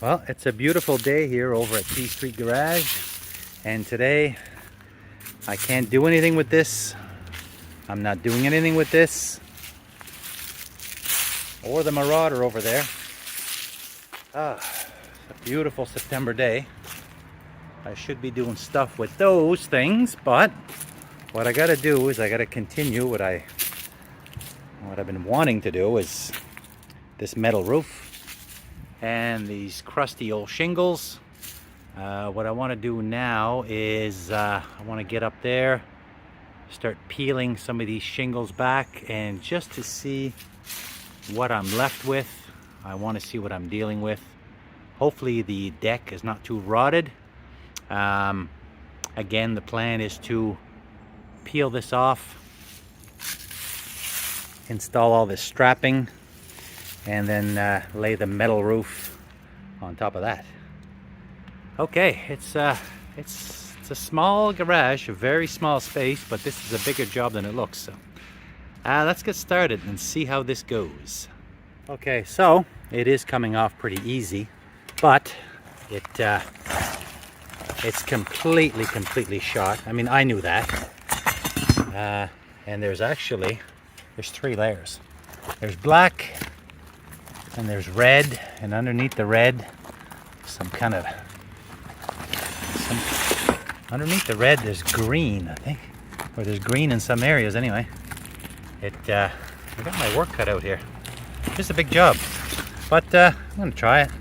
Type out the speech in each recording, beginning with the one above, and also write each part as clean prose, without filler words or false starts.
Well, it's a beautiful day here over at P Street Garage, and today I can't do anything with this. I'm not doing anything with this or the Marauder over there. It's a beautiful September day. I should be doing stuff with those things, but what I gotta do is I gotta continue what I've been wanting to do is this metal roof and these crusty old shingles. What I want to do now is I want to get up there, start peeling some of these shingles back, and just to see what I'm left with. I want to see what I'm dealing with. Hopefully the deck is not too rotted. Again, the plan is to peel this off, install all this strapping, and then lay the metal roof on top of that. Okay, it's a small garage, a very small space, but this is a bigger job than it looks. So let's get started and see how this goes. Okay, so it is coming off pretty easy, but it's completely shot. I mean, I knew that. And there's three layers. There's black, and there's red, and underneath the red, underneath the red there's green, I think, or there's green in some areas anyway. I got my work cut out here. It's a big job, but I'm gonna try it.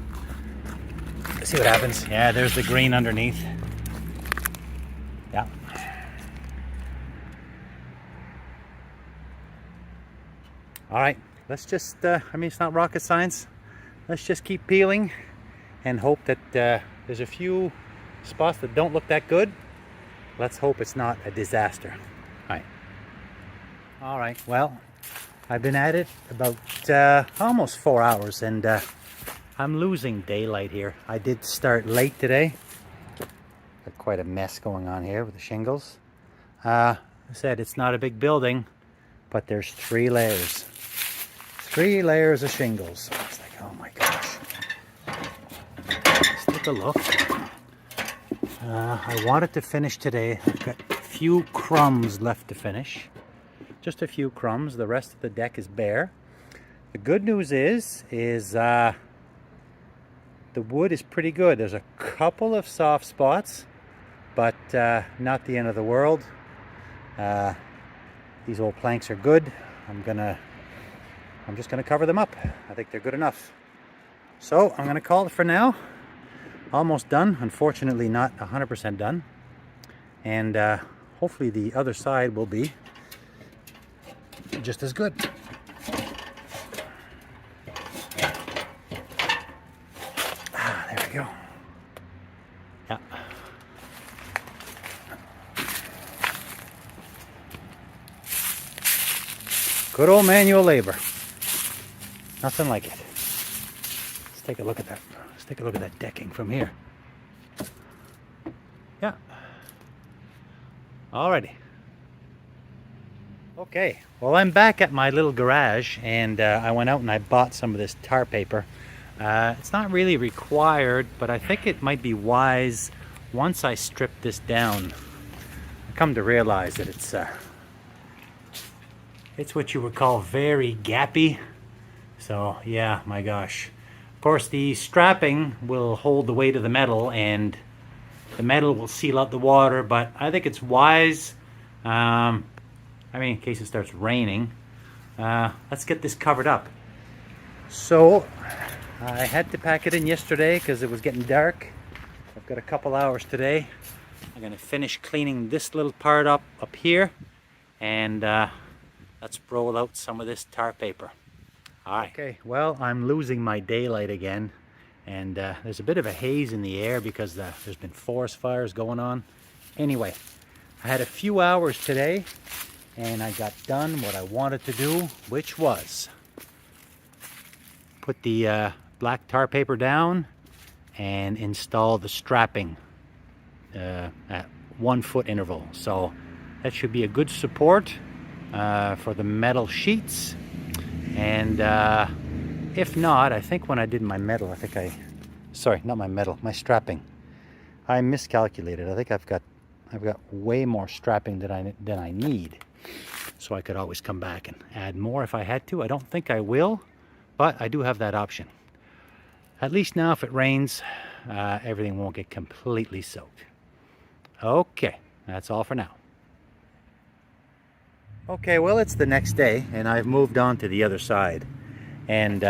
See what happens. Yeah, there's the green underneath. Yeah. All right. Let's just, it's not rocket science. Let's just keep peeling and hope that there's a few spots that don't look that good. Let's hope it's not a disaster. All right, well, I've been at it about almost 4 hours, and I'm losing daylight here. I did start late today. Got quite a mess going on here with the shingles. I said it's not a big building, but there's 3 layers. 3 layers of shingles. It's like, oh my gosh. Let's take a look. I wanted to finish today. I've got a few crumbs left to finish. Just a few crumbs. The rest of the deck is bare. The good news is the wood is pretty good. There's a couple of soft spots, but not the end of the world. These old planks are good. I'm just gonna cover them up. I think they're good enough. So I'm gonna call it for now. Almost done. Unfortunately not 100% done. And hopefully the other side will be just as good. There we go. Yeah. Good old manual labor. Nothing like it. Let's take a look at that. Let's take a look at that decking from here. Yeah. Alrighty. Okay. Well, I'm back at my little garage, and I went out and I bought some of this tar paper. It's not really required, but I think it might be wise once I strip this down. I come to realize that it's what you would call very gappy. So yeah, my gosh. Of course, the strapping will hold the weight of the metal, and the metal will seal out the water, but I think it's wise, in case it starts raining. Let's get this covered up. So I had to pack it in yesterday because it was getting dark. I've got a couple hours today. I'm gonna finish cleaning this little part up here, and let's roll out some of this tar paper. All right. Okay, well, I'm losing my daylight again, and there's a bit of a haze in the air because there's been forest fires going on. Anyway, I had a few hours today, and I got done what I wanted to do, which was put the black tar paper down and install the strapping at 1 foot interval. So that should be a good support for the metal sheets. And if not, I think when I did my metal, I think I sorry, not my metal, my strapping. I miscalculated. I think I've got way more strapping than I need. So I could always come back and add more if I had to. I don't think I will, but I do have that option. At least now if it rains, everything won't get completely soaked. Okay, that's all for now. Okay, well, it's the next day and I've moved on to the other side. And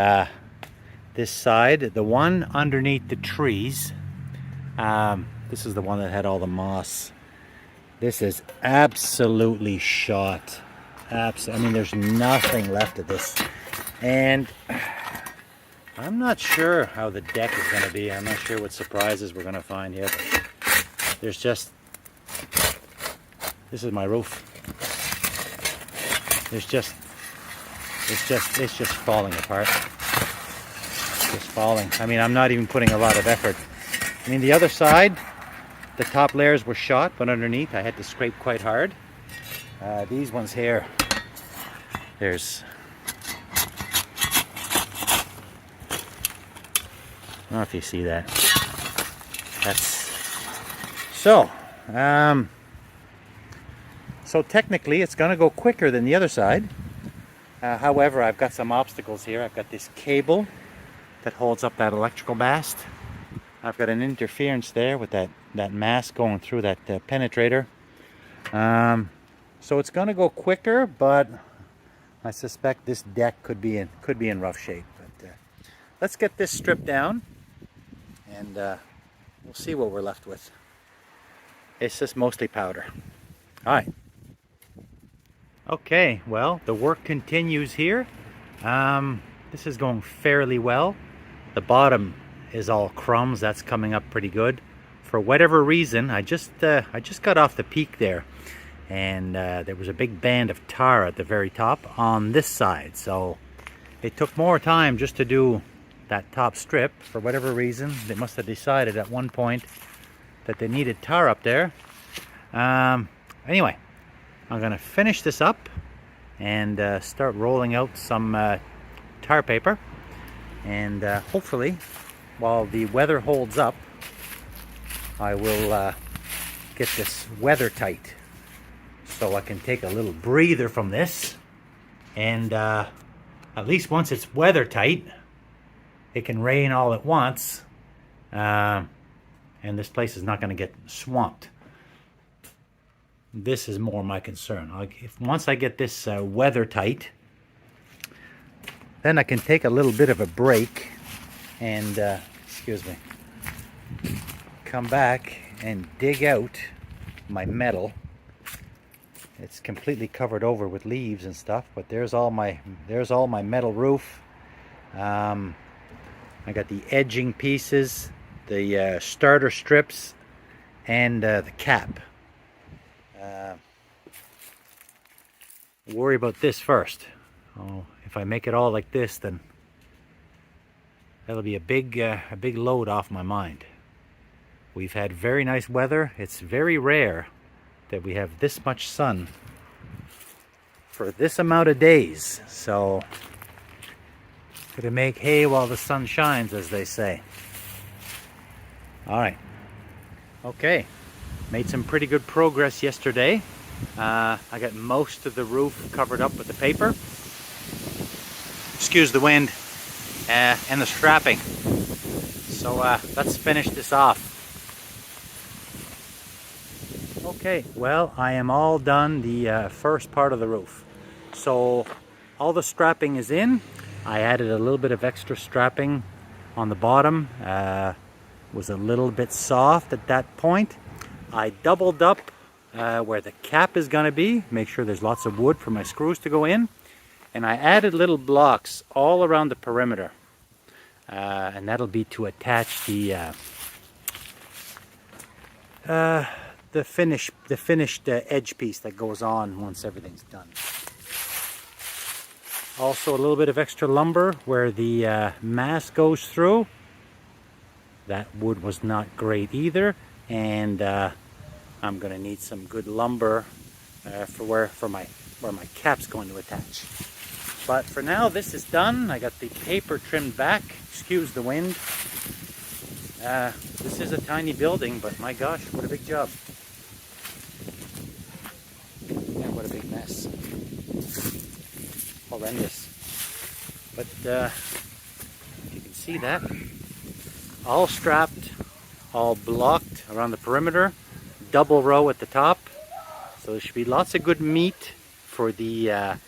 this side, the one underneath the trees, this is the one that had all the moss. This is absolutely shot. I mean, there's nothing left of this. And I'm not sure how the deck is going to be. I'm not sure what surprises we're going to find here. But there's just, this is my roof. It's just falling apart. It's just falling. I mean, I'm not even putting a lot of effort. I mean, the other side, the top layers were shot, but underneath I had to scrape quite hard. These ones here, there's, I don't know if you see that. That's, so, so technically it's going to go quicker than the other side. However, I've got some obstacles here. I've got this cable that holds up that electrical mast. I've got an interference there with that mast going through that penetrator. So it's going to go quicker, but I suspect this deck could be in rough shape. But let's get this stripped down, and we'll see what we're left with. It's just mostly powder. All right. Okay, well, the work continues here. This is going fairly well. The bottom is all crumbs. That's coming up pretty good. For whatever reason, I just got off the peak there, and there was a big band of tar at the very top on this side. So it took more time just to do that top strip. For whatever reason, they must have decided at one point that they needed tar up there. Anyway, I'm gonna finish this up and start rolling out some tar paper, and hopefully, while the weather holds up, I will get this weather tight so I can take a little breather from this, and at least once it's weather tight, it can rain all at once, and this place is not going to get swamped. This is more my concern. Once I get this weather tight, then I can take a little bit of a break and, excuse me, come back and dig out my metal. It's completely covered over with leaves and stuff, but there's all my metal roof. I got the edging pieces, the starter strips, and the cap. Worry about this first. Oh, if I make it all like this, then that'll be a big load off my mind. We've had very nice weather. It's very rare that we have this much sun for this amount of days. So, gotta make hay while the sun shines, as they say. All right. Okay. Made some pretty good progress yesterday. I got most of the roof covered up with the paper. Excuse the wind. And the strapping. So let's finish this off. Okay, well, I am all done the first part of the roof. So all the strapping is in. I added a little bit of extra strapping on the bottom. Was a little bit soft at that point. I doubled up where the cap is going to be. Make sure there's lots of wood for my screws to go in. And I added little blocks all around the perimeter. And that'll be to attach the finished edge piece that goes on once everything's done. Also a little bit of extra lumber where the mast goes through. That wood was not great either, and I'm going to need some good lumber for where my cap's going to attach. But for now, this is done. I got the paper trimmed back. Excuse the wind. This is a tiny building, but my gosh, what a big job. And what a big mess. Horrendous. But you can see that. All strapped, all blocked around the perimeter. Double row at the top. So there should be lots of good meat for the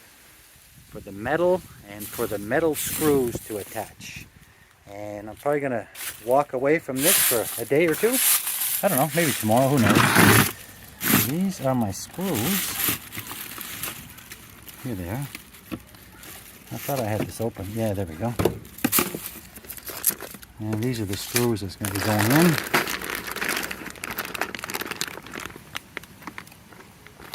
metal and for the metal screws to attach. And I'm probably going to walk away from this for a day or two. I don't know, maybe tomorrow, who knows. These are my screws. Here they are. I thought I had this open. Yeah, there we go. And these are the screws that's going to be going in.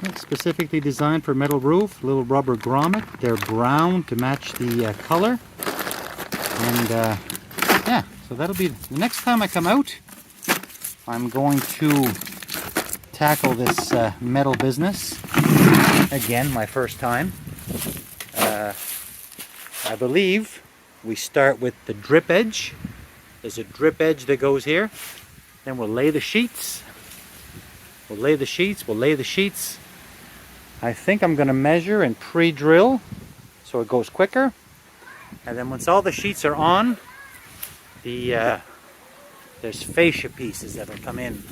It's specifically designed for metal roof, little rubber grommet. They're brown to match the color. And yeah, so that'll be the next time I come out. I'm going to tackle this metal business. Again, my first time. I believe we start with the drip edge. There's a drip edge that goes here. Then we'll lay the sheets. We'll lay the sheets. I think I'm going to measure and pre-drill so it goes quicker. And then once all the sheets are on, there's fascia pieces that will come in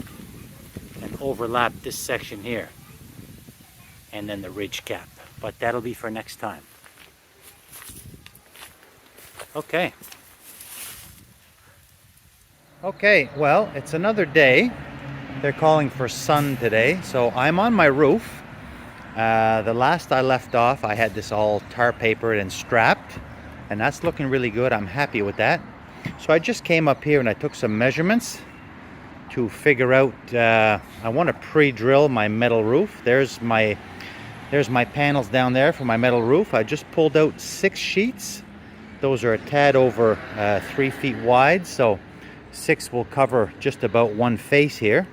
and overlap this section here. And then the ridge cap. But that'll be for next time. Okay. Okay, well, it's another day. They're calling for sun today, so I'm on my roof. The last I left off, I had this all tar papered and strapped, and that's looking really good. I'm happy with that. So I just came up here and I took some measurements to figure out, I want to pre-drill my metal roof. There's my panels down there for my metal roof. I just pulled out 6 sheets. Those are a tad over 3 feet wide, so 6 will cover just about one face here.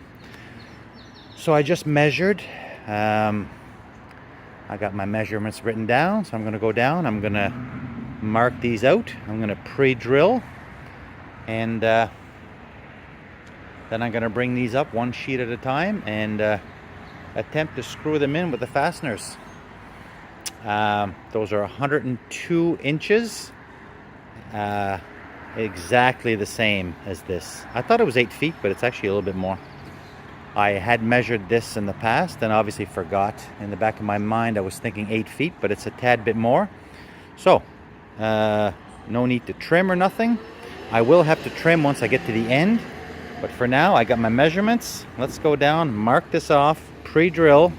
So I just measured. I got my measurements written down, so I'm going to go down. I'm going to mark these out. I'm going to pre-drill, and then I'm going to bring these up one sheet at a time and attempt to screw them in with the fasteners. Those are 102 inches. Exactly the same as this. I thought it was 8 feet, but it's actually a little bit more. I had measured this in the past and obviously forgot. In the back of my mind I was thinking 8 feet, but it's a tad bit more. So no need to trim or nothing. I will have to trim once I get to the end, but for now I got my measurements. Let's go down, mark this off, pre-drill,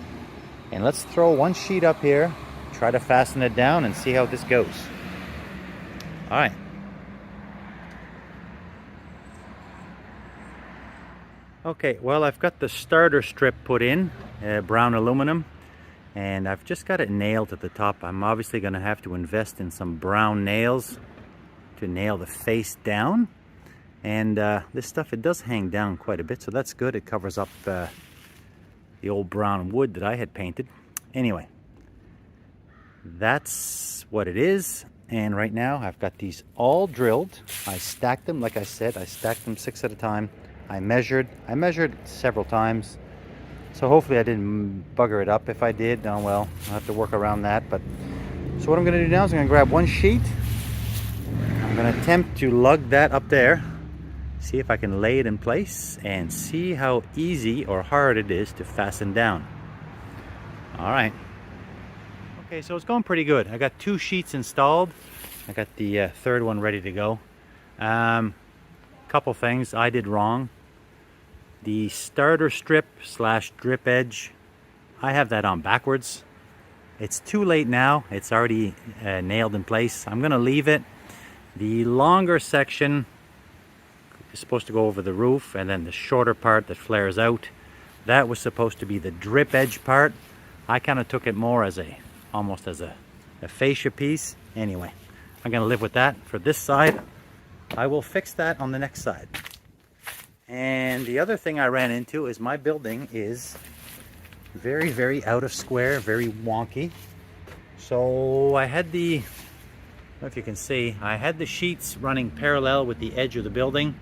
and let's throw one sheet up here, try to fasten it down and see how this goes. All right. Okay, well, I've got the starter strip put in, brown aluminum, and I've just got it nailed at the top. I'm obviously going to have to invest in some brown nails to nail the face down. And this stuff, it does hang down quite a bit, so that's good. It covers up the old brown wood that I had painted. Anyway, that's what it is. And right now, I've got these all drilled. I stacked them, like I said, I stacked them 6 at a time. I measured several times, so hopefully I didn't bugger it up. If I did, oh well, I'll have to work around that. But so what I'm going to do now is I'm going to grab one sheet. I'm going to attempt to lug that up there, see if I can lay it in place, and see how easy or hard it is to fasten down. All right. Okay, so it's going pretty good. I got 2 sheets installed. I got the third one ready to go. Couple things I did wrong. The starter strip / drip edge, I have that on backwards. It's too late now. It's already nailed in place. I'm going to leave it. The longer section is supposed to go over the roof, and then the shorter part that flares out, that was supposed to be the drip edge part. I kind of took it more as almost as a fascia piece. Anyway, I'm going to live with that for this side. I will fix that on the next side. And the other thing I ran into is my building is very, very out of square, very wonky. So I had I don't know if you can see, I had the sheets running parallel with the edge of the building.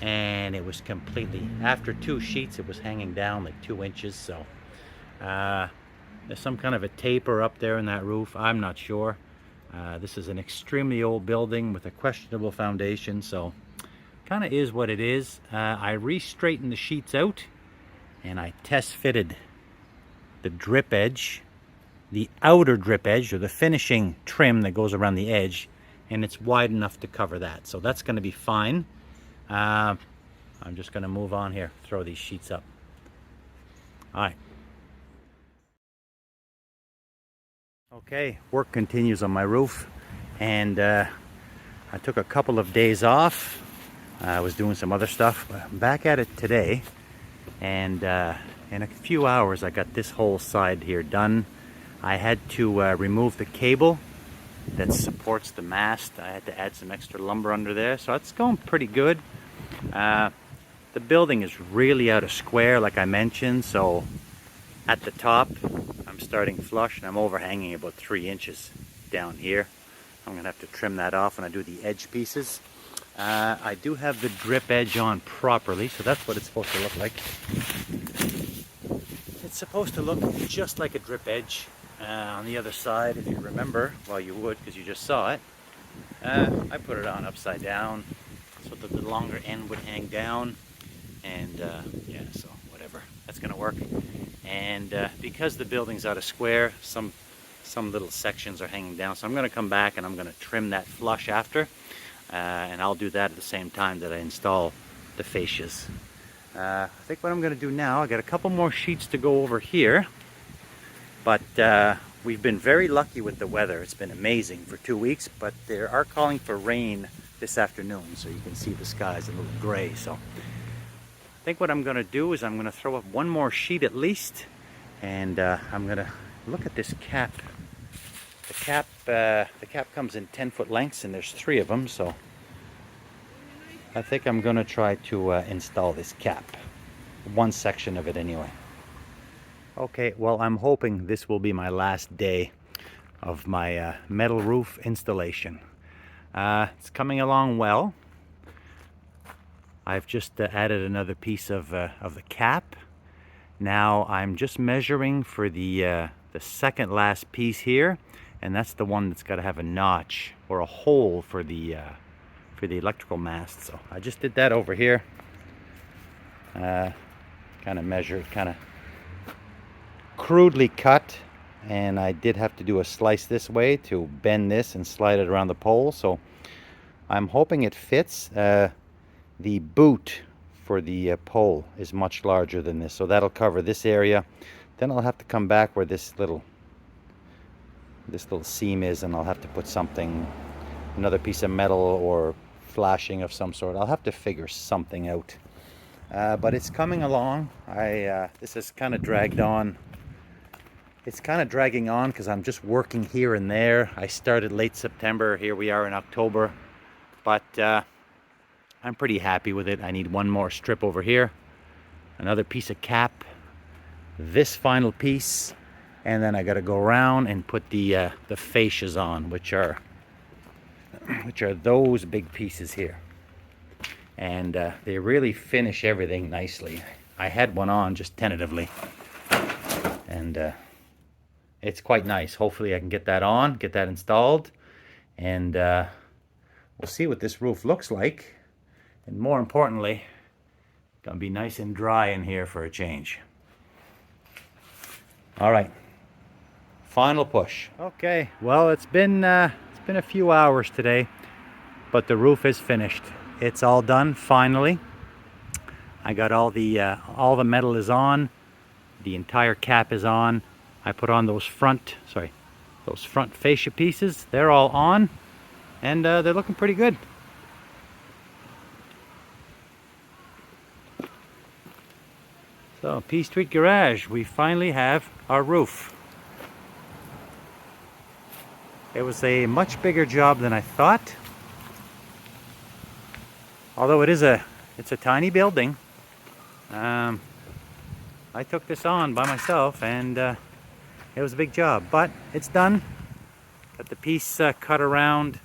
and it was completely, after 2 sheets, it was hanging down like 2 inches. So there's some kind of a taper up there in that roof. I'm not sure. This is an extremely old building with a questionable foundation, so kind of is what it is. I re-straightened the sheets out, and I test fitted the drip edge, the outer drip edge, or the finishing trim that goes around the edge, and it's wide enough to cover that. So that's going to be fine. I'm just going to move on here, throw these sheets up. All right. Okay, work continues on my roof, and I took a couple of days off. I was doing some other stuff, but I'm back at it today, and in a few hours I got this whole side here done. I had to remove the cable that supports the mast. I had to add some extra lumber under there, so it's going pretty good. The building is really out of square, like I mentioned, so at the top I'm starting flush, and I'm overhanging about 3 inches down here. I'm gonna have to trim that off when I do the edge pieces. I do have the drip edge on properly, so that's what it's supposed to look like. It's supposed to look just like a drip edge on the other side, if you remember. Well, you would, because you just saw it. I put it on upside down so that the longer end would hang down, and yeah, so whatever, that's gonna work. And because the building's out of square, some little sections are hanging down, so I'm gonna come back and I'm gonna trim that flush after, and I'll do that at the same time that I install the fascias. I think what I'm gonna do now, I got a couple more sheets to go over here, but we've been very lucky with the weather. It's been amazing for 2 weeks, but they are calling for rain this afternoon, so you can see the sky's a little gray. So I think what I'm going to do is I'm going to throw up one more sheet at least, and I'm going to look at this cap. The cap comes in 10-foot lengths, and there's 3 of them, so I think I'm going to try to install this cap. One section of it anyway. Okay, well, I'm hoping this will be my last day of my metal roof installation. It's coming along well. I've just added another piece of the cap. Now I'm just measuring for the second last piece here, and that's the one that's got to have a notch or a hole for the electrical mast. So I just did that over here. Kind of measured, kind of crudely cut, and I did have to do a slice this way to bend this and slide it around the pole. So I'm hoping it fits. The boot for the pole is much larger than this, so that'll cover this area. Then I'll have to come back where this little seam is, and I'll have to put something, another piece of metal or flashing of some sort. I'll have to figure something out. But it's coming along. This has kind of dragged on. It's kind of dragging on because I'm just working here and there. I started late September. Here we are in October. But I'm pretty happy with it. I need one more strip over here, another piece of cap, this final piece, and then I got to go around and put the fascias on, which are those big pieces here. And they really finish everything nicely. I had one on just tentatively, and it's quite nice. Hopefully I can get that on, get that installed, and we'll see what this roof looks like. And more importantly, it's gonna be nice and dry in here for a change. All right, final push. Okay, well, it's been a few hours today, but the roof is finished. It's all done finally. I got all the metal is on, the entire cap is on. I put on those front fascia pieces. They're all on, and they're looking pretty good. So, P Street Garage, we finally have our roof. It was a much bigger job than I thought. Although it's a tiny building. I took this on by myself, and it was a big job, but it's done. Got the piece cut around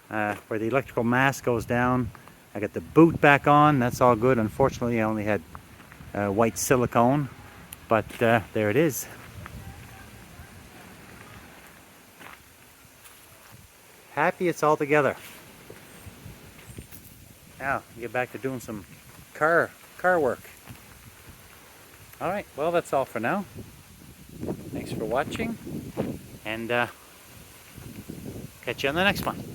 where the electrical mast goes down, I got the boot back on. That's all good. Unfortunately, I only had white silicone, but there it is. Happy it's all together. Now, get back to doing some car work. All right, well, that's all for now. Thanks for watching, and catch you on the next one.